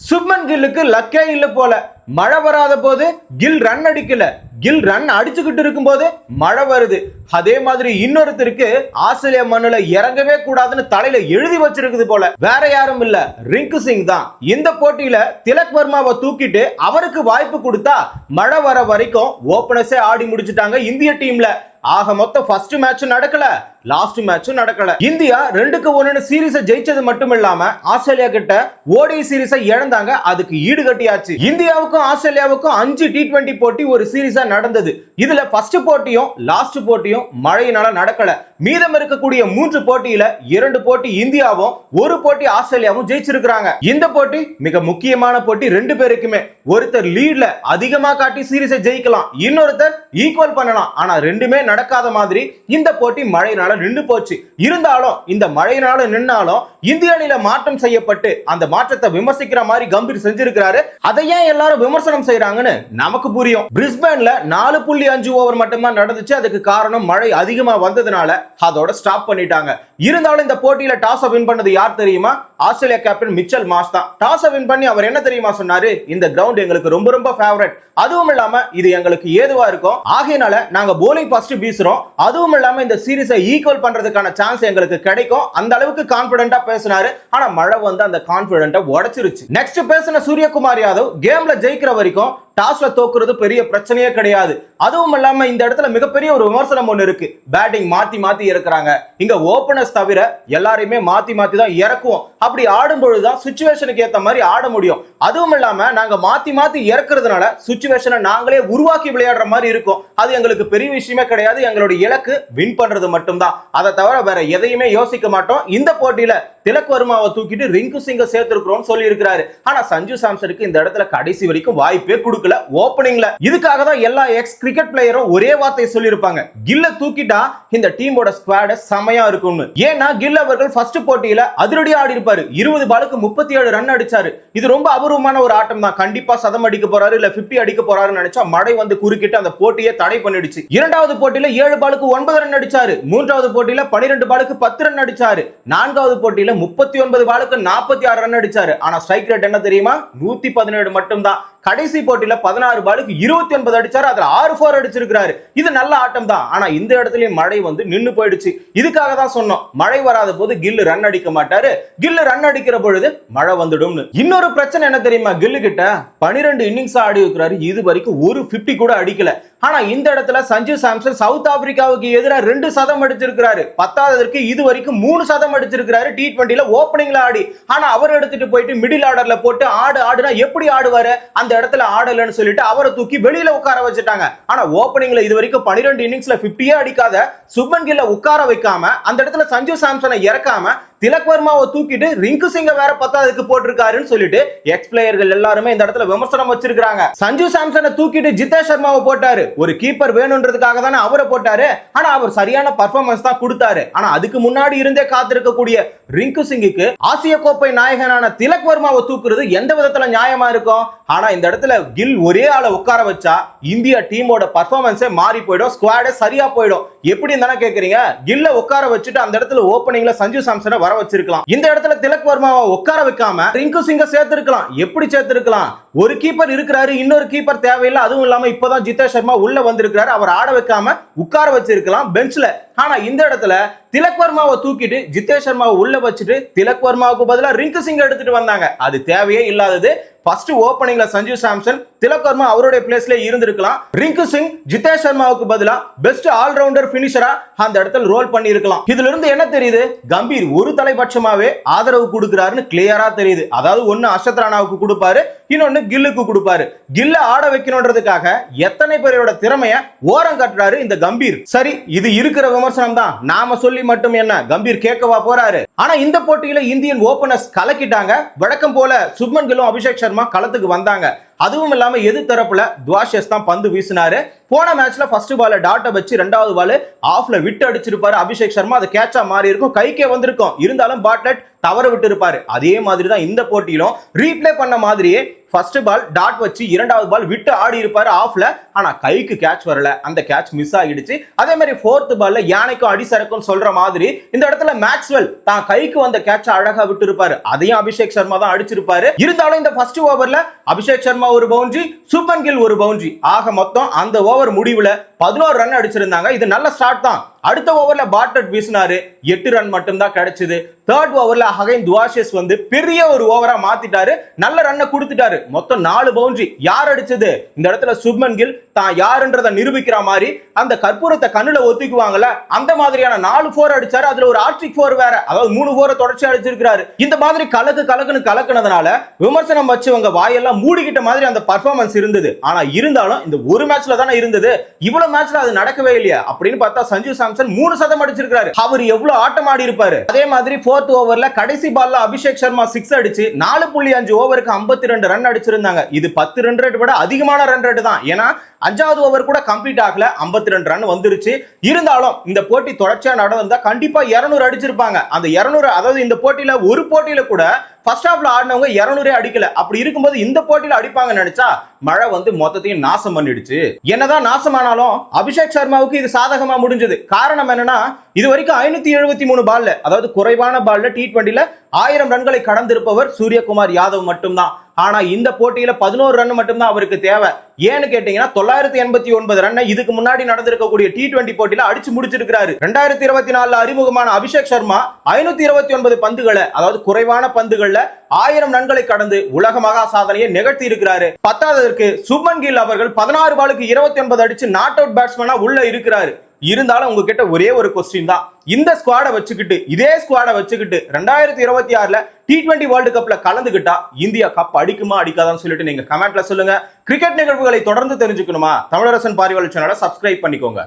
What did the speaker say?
சுப்மன் கில்லுக்கு லக்கே இல்ல போல. மழை வராத போது கில் ரன் அடிக்கல, கில் ரன் அடிச்சுக்கிட்டு இருக்கும் போது மழை வருது. அதே மாதிரி இன்னொருத்தருக்கு ஆஸ்திரேலியா மண்ணுல இறங்கவே கூடாதுன்னு தலையில எழுதி வச்சிருக்குது போல. வேற யாரும் இல்ல, ரிங்கு சிங் தான். இந்த போட்டியில திலக் வர்மாவை தூக்கிட்டு அவருக்கு வாய்ப்பு கொடுத்தா மழை வர வரைக்கும் ஓபனர்ஸே ஆடி முடிச்சுட்டாங்க இந்திய டீம்ல. ஆக மொத்தம் ஃபர்ஸ்ட் மேட்ச் நடக்கல, லாஸ்ட் மேட்ச் நடக்கல. இந்தியா 2-1 சீரிஸை ஜெயிச்சது மட்டும் இல்லாம ஆஸ்திரேலியா கிட்ட ஓடி சீரிஸை இழந்தாங்க, அதுக்கு ஈடுகட்டியாச்சு. இந்தியாவுக்கும் ஆஸ்திரேலியாவுக்கும் 5 T20 போட்டி ஒரு சீரிஸா நடந்தது. இதுல ஃபர்ஸ்ட் போட்டியும் லாஸ்ட் போட்டியும் மழையினால நடக்கல. மீதம் இருக்கக்கூடிய 3 போட்டியில 2 போட்டி இந்தியாவும் 1 போட்டி ஆஸ்திரேலியாவும் ஜெயிச்சிருக்காங்க. இந்த போட்டி மிக முக்கியமான போட்டி. 2 பேருக்குமே ஒருத்தர் லீட்ல அதிகமா காட்டி சீரிஸை ஜெயிக்கலாம், இன்னொருத்தர் ஈக்குவல் பண்ணலாம். ஆனா ரெண்டுமே நடக்காத மாதிரி இந்த போட்டி மழையினால நின்று போச்சு. இருந்தாலும் இந்த மழையினால நின்னாலும் இந்திய அணியில மாற்றம் செய்யப்பட்டு அந்த மாற்றத்தை விமர்சிக்கிற மாதிரி கம்பீர் செஞ்சிருக்காரு. அதை ஏன் எல்லாரும் விமர்சனம் செய்யறாங்கன்னு நமக்கு புரியும். பிரிஸ்பேன்ல 4.5 ஓவர் மட்டும்தான் நடந்துச்சு. அதுக்கு காரணம் மழை அதிகமா வந்ததுனால அதோட ஸ்டாப் பண்ணிட்டாங்க. இருந்தாலும் இந்த போட்டியில டாஸ் வின் பண்ணது யார் தெரியுமா? ஆஸ்திரேலியா கேப்டன் மிச்சல் மார்ஷ் தான். டாஸ் வின் பண்ணி அவர் என்ன தெரியுமா சொன்னாரு? இந்த கிரவுண்ட் எங்களுக்கு ரொம்ப ரொம்ப ஃபேவரட், அதுவும் இல்லாம இது எங்களுக்கு ஏதுவா இருக்கும், ஆகையினால நாங்க போலிங் ஃபர்ஸ்ட் வீசுறோம், அதுவும் இல்லாம இந்த சீரிஸை ஈக்குவல் பண்றதுக்கான சான்ஸ் எங்களுக்கு கிடைக்கும், அந்த அளவுக்கு கான்பிடென்ட்டா பேசினாரு. ஆனா மழை வந்து அந்த கான்பிடென்ட்டை உடைச்சிருச்சு. நெக்ஸ்ட் பேசின சூரியகுமார் யாதவ் கேம்ல ஜெயிக்கிற வரைக்கும் டாஸ்ல தோக்குறது பெரிய பிரச்சனையே கிடையாது. அதுவும் இல்லாம இந்த இடத்துல மிகப்பெரிய ஒரு விமர்சனம் ஒண்ணு இருக்கு. பேட்டிங் மாத்தி மாத்தி இறக்குறாங்க, இங்க ஓபனர்ஸ் தவிர எல்லாரையுமே மாத்தி மாத்தி தான் இறக்குவோம். அப்படி ஆடும் பொழுதுதான் சிச்சுவேஷனுக்கு ஏத்த மாதிரி ஆட முடியும். அதுவும் இல்லாம நாங்க மாத்தி மாத்தி இறக்குறதுனால சிச்சுவேஷனை நாங்களே உருவாக்கி விளையாடுற மாதிரி இருக்கும். அது எங்களுக்கு பெரிய விஷயமே கிடையாது. எங்களுடைய இலக்கு வின் பண்றது மட்டும்தான், அதை தவிர வேற எதையுமே யோசிக்க மாட்டோம். இந்த போட்டியில திலக் வர்மாவை தூக்கிட்டு ரிங்கு சிங்க சேர்த்திருக்கிறோம் சொல்லி இருக்கிறாரு. ஆனா சஞ்சு சாம்சனுக்கு இந்த இடத்துல கடைசி வரைக்கும் வாய்ப்பே கொடுக்கல ஓபனிங்ல. இதுக்காக தான் எல்லா எக்ஸ் கிரிக்கெட் பிளேயரும் ஒரே வார்த்தை சொல்லி இருப்பாங்க, கில்ல தூக்கிட்டா இந்த டீமோட ஸ்குவாட் செமையா இருக்கும்னு. ஏன்னா கில் அவர்கள் ஃபர்ஸ்ட் போட்டியில அதிரடியா ஆடி இருப்பாரு. 20 பாலுக்கு 37 ரன் அடிச்சாரு. இது ரொம்ப அபூர்வமான ஒரு ஆட்டம் தான். கண்டிப்பா சதம் அடிக்க போறாரு இல்ல 50 அடிக்க போறாருன்னு நினைச்சா மழை வந்து குறுக்கிட்டு அந்த போட்டியை தடை பண்ணிடுச்சு. இரண்டாவது போட்டியில 7 பாலுக்கு 9 ரன் அடிச்சாரு. மூன்றாவது போட்டியில 12 பாலுக்கு 10 ரன் அடிச்சாரு. நான்காவது போட்டியில 39 பாலுக்கு 46 ரன் அடிச்சாரு. ஆனா ஸ்ட்ரைக் ரேட் என்ன தெரியுமா? 117 மட்டும் தான். கடைசி போட்டியில 16 பாலுக்கு 29 அடிச்சாரு, அதுல 6 4 அடிச்சிருக்காரு. இது நல்ல ஆட்டம் தான். ஆனா இந்த இடத்துலயும் மழை வந்து நின்னு போயிடுச்சு. இதுக்காக தான் சொன்னோம், மழை வராத போது கில் ரன் அடிக்க மாட்டாரு, கில் ரன் அடிக்கிற பொழுது மழை வந்துடும். இன்னொரு பிரச்சனை என்ன தெரியுமா? கில்லு கிட்ட 12 இன்னிங்ஸ் ஆடி இருக்கிறாரு, இது வரைக்கும் ஒரு 50 கூட அடிக்கல. ஆனா இந்த இடத்துல சஞ்சு சாம்சன் சவுத் ஆப்பிரிக்காவுக்கு எதிராக 2 சதம் அடிச்சிருக்காரு. 10ஆவதற்கு இது வரைக்கும் 3 சதம் அடிச்சிருக்காரு T20ல ஓபனிங்ல ஆடி. ஆனா அவர் எடுத்துட்டு போயிட்டு மிடில் ஆர்டர்ல போட்டு ஆடுனா எப்படி ஆடுவாரு? அந்த இடத்துல ஆடலன்னு சொல்லிட்டு அவரை தூக்கி வெளியில உட்கார வச்சுட்டாங்க. ஆனா ஓபனிங்ல இது வரைக்கும் 12 இன்னிங்ஸ்ல 50 அடிக்காத சுப்மன் கில்ல உட்கார வைக்காம அந்த இடத்துல சஞ்சு சாம்சனை இறக்காம திலக் வர்மாவை தூக்கிட்டு ரிங்கு சிங்க வேற 10ஆவதுக்கு போட்டிருக்காருன்னு சொல்லிட்டு எக்ஸ் பிளேயர்கள் எல்லாருமே இந்த இடத்துல விமர்சனம் வச்சிருக்காங்க. சஞ்சு சாம்சனை தூக்கிட்டு ஜிதேஷ் சர்மாவை போட்டாரு. ஒரு கீப்பர் வேணும்ன்றதுக்காக தானே அவரை போட்டாரு. ஆனா அவர் சரியான பர்ஃபார்மன்ஸ் தான் கொடுத்தாரு. ஆனா அதுக்கு முன்னாடி இருந்தே காத்திருக்கக்கூடிய ரிங்கு சிங்குக்கு ஆசிய கோப்பை நாயகனான திலக் வர்மாவை தூக்குறது எந்த விதத்துல நியாயமா இருக்கும்? ஆனா இந்த இடத்துல கில் ஒரே ஆளை உட்கார வச்சா இந்தியா டீமோட பர்ஃபார்மன்ஸே மாறி போயிடும், ஸ்குவாடே சரியா போயிடும். எப்படி தானே கேக்குறீங்க? கில்ல உட்கார வச்சுட்டு அந்த இடத்துல ஓபனிங்ல சஞ்சு சாம்சனை வர வச்சிருக்கலாம். இந்த இடத்துல திலக் வர்மாவை உட்கார வைக்காம ரிங்கு சிங்க சேர்த்திருக்கலாம். எப்படி சேர்த்திருக்கலாம்? ஒரு கீப்பர் இருக்கிறாரு, இன்னொரு கீப்பர் தேவையில்லை. அதுவும் இல்லாம இப்பதான் ஜிதேஷ் சர்மா உள்ள வந்திருக்காரு, அவர் ஆட வைக்காம உட்கார வச்சிருக்கலாம் பெஞ்ச்ல. ஆனா இந்த இடத்துல திலக் வர்மாவை தூக்கிட்டு ஜிதேஷ் சர்மாவை உள்ள வச்சுட்டு திலக் வர்மாவுக்கு பதிலா ரிங்கு சிங் எடுத்துட்டு வந்தாங்க. அது தேவையே இல்லாதது. ஃபர்ஸ்ட் ஓபனிங்ல சஞ்சு சாம்சன், திலக் வர்மா அவருடைய பிளேஸ்ல இருந்திருக்கலாம். ரிங்கு சிங் ஜிதேஷ் சர்மாவுக்கு பதிலா பெஸ்ட் ஆல்ரவுண்டர் பினிஷரா அந்த இடத்துல ரோல் பண்ணி இருக்கலாம். இதுல இருந்து என்ன தெரியுது? கம்பீர் ஒரு தலைபட்சமாவே ஆதரவு கொடுக்கிறாருன்னு கிளியரா தெரியுது. அதாவது ஒன்னு அர்ஷத் ராணாவுக்கு கொடுப்பாரு, இன்னொன்னு கில்லுக்கு கொடுப்பாரு. கில்ல ஆட வைக்கணும்ன்றதுக்காக எத்தனை பேரோட திறமைய ஓரம் கட்டுறாரு இந்த கம்பீர். சரி, இது இருக்கிற விமர்சனம் தான், நாம சொல்லி மட்டும் என்ன, கம்பீர் கேட்கவா போறாரு? ஆனா இந்த போட்டியில இந்தியன் ஓபனர்ஸ் கலக்கிட்டாங்க. வழக்கம் போல சுப்மன் கில்லும் அபிஷேக் சர்மா களத்துக்கு வந்தாங்க. அதுவும் இல்லாம எது தரப்புல துவாஷஸ் தான் பந்து வீசினாரு. போன மேட்ச்ல ஃபர்ஸ்ட் பால் டாட்டை வச்சு 2வது பால் ஆஃப்ல விட்டு அடிச்சிருப்பாரு அபிஷேக் சர்மா. அது கேட்சா மாறி இருக்கும், கைக்கே வந்திருக்கும். இருந்தாலும் பாட்லெட் தவற விட்டு இருப்பாரு. அதே மாதிரி தான் இந்த போட்டியிலும் ரீப்ளே பண்ண மாதிரியே ஃபர்ஸ்ட் பால் டாட் வச்சு இரண்டாவது பால் விட்டு ஆடி இருப்பாரு ஆஃப்ல. ஆனா கைக்கு கேட்ச் வரல, அந்த கேட்ச் மிஸ் ஆகிடுச்சு. அதே மாதிரி ஃபோர்த் பால்ல யானைக்கும் அடிசரக்கும் சொல்ற மாதிரி இந்த இடத்துல மேக்ஸ்வெல் தான் கைக்கு வந்த கேட்ச் அழகா விட்டு இருப்பாரு. அதையும் அபிஷேக் சர்மா தான் அடிச்சிருப்பாரு. இருந்தாலும் இந்த ஃபர்ஸ்ட் ஓவர்ல அபிஷேக் சர்மா ஒரு பவுண்டரி, சுப்மன் கில் ஒரு பவுண்டரி, ஆக மொத்தம் அந்த ஓவர் முடிவுல 11 ரன் அடிச்சிருந்தாங்க. இது நல்ல ஸ்டார்ட் தான். அடுத்த ஓவர்ல பாட்டட் வீசினாரு, 8 ரன் மட்டும் தான் கிடைச்சது. தேர்ட் ஓவர்ல அகைன் துவாஷிஸ் வந்து பெரிய ஒரு ஓவரா மாத்திட்டாரு, நல்ல ரன்னை கொடுத்துட்டாரு. மொத்தம் 4 பவுண்டரி. யார் அடிச்சது? இந்த இடத்துல சுப்மன் கில் தான் யாருன்றத நிரூபிக்கிற மாதிரி அந்த கற்பூரத்தை கண்ணுல ஒத்திக்குவாங்கல்ல, அந்த மாதிரியான 4 4 அடிச்சாரு. அதுல ஒரு ஆர்டிக் 4 வேற, அதாவது 3 4 தொடர்ச்சி அடிச்சிருக்காரு. இந்த மாதிரி கலக்குன்னு கலக்குனதுனால விமர்சனம் வச்சவங்க வாயெல்லாம் மூடிக்கிட்ட மாதிரி அந்த பர்ஃபார்மன்ஸ் இருந்தது. ஆனா இருந்தாலும் இந்த ஒரு மேட்ச்ல தானே இருந்தது, இவ்வளவு மேட்ச்ல அது நடக்கவே இல்லையா அப்படின்னு பார்த்தா சஞ்சு சாம்சன் 3 சதம் அடிச்சிருக்காரு. அவர் எவ்வளவு ஆட்டம் ஆடி இருப்பாரு. அதே மாதிரி ஃபோர்த் ஓவர்ல கடைசி பால்ல அபிஷேக் சர்மா 6 அடிச்சு 4.5 ஓவருக்கு 52 ரன் அடிச்சிருந்தாங்க. இது 10 ரன் ரேட் விட அதிகமான ரன் ரேட் தான். ஏன்னா 5வது ஓவர் கூட கம்ப்ளீட் ஆகல, 52 ரன் வந்துருச்சு. இருந்தாலும் இந்த போட்டி தொடர்ச்சியா நடந்தா கண்டிப்பா 200 அடிச்சிருப்பாங்க. அந்த 200, அதாவது இந்த போட்டியில ஒரு போட்டியில கூட ஃபர்ஸ்ட் ஹாஃப்ல ஆடினவங்க 200 அடிக்கல. அப்படி இருக்கும்போது இந்த போட்டியில அடிப்பாங்க நினைச்சா மழை வந்து மொத்தத்தையும் நாசம் பண்ணிடுச்சு. என்னதான் நாசமானாலும் அபிஷேக் சர்மாவுக்கு இது சாதகமா முடிஞ்சது. காரணம் என்னன்னா, இது வரைக்கும் 573 பால்ல, அதாவது குறைவான பால்ல T20ல 1000 ரன்களை கடந்திருப்பவர் சூரியகுமார் யாதவ் மட்டும்தான். ஆனா இந்த போட்டியில 11 ரன் மட்டும்தான் அவருக்கு தேவை. ஏன்னு கேட்டீங்கன்னா 989 ரன் இதுக்கு முன்னாடி நடந்திருக்கக்கூடிய T20 போட்டியில அடிச்சு முடிச்சிருக்காரு. 2024 அறிமுகமான அபிஷேக் சர்மா 529 பந்துகளை, அதாவது குறைவான பந்துகள்ல 1000 ரன்களை கடந்து உலக மகா சாதனையை நிகழ்த்தி இருக்கிறாரு. பத்தாவதற்கு சுப்மன் கில் அவர்கள் 16 பாலுக்கு 29 அடிச்சு நாட் அவுட் பேட்ஸ்மேனா உள்ள இருக்கிறாரு. இருந்தாலும் உங்ககிட்ட ஒரே ஒரு கொஸ்டின் தான், இந்த ஸ்குவாடை வச்சுக்கிட்டு, இதே ஸ்குவாடை வச்சுக்கிட்டு 2026ல T20 வேர்ல்டு கப்ல கலந்துகிட்டா இந்தியா கப் அடிக்குமா அடிக்காதான்னு சொல்லிட்டு நீங்க கமெண்ட்ல சொல்லுங்க. கிரிக்கெட் நிகழ்வுகளை தொடர்ந்து தெரிஞ்சுக்கணுமா? தமிழரசன் பார்வையாளர் சேனலை சப்ஸ்கிரைப் பண்ணிக்கோங்க.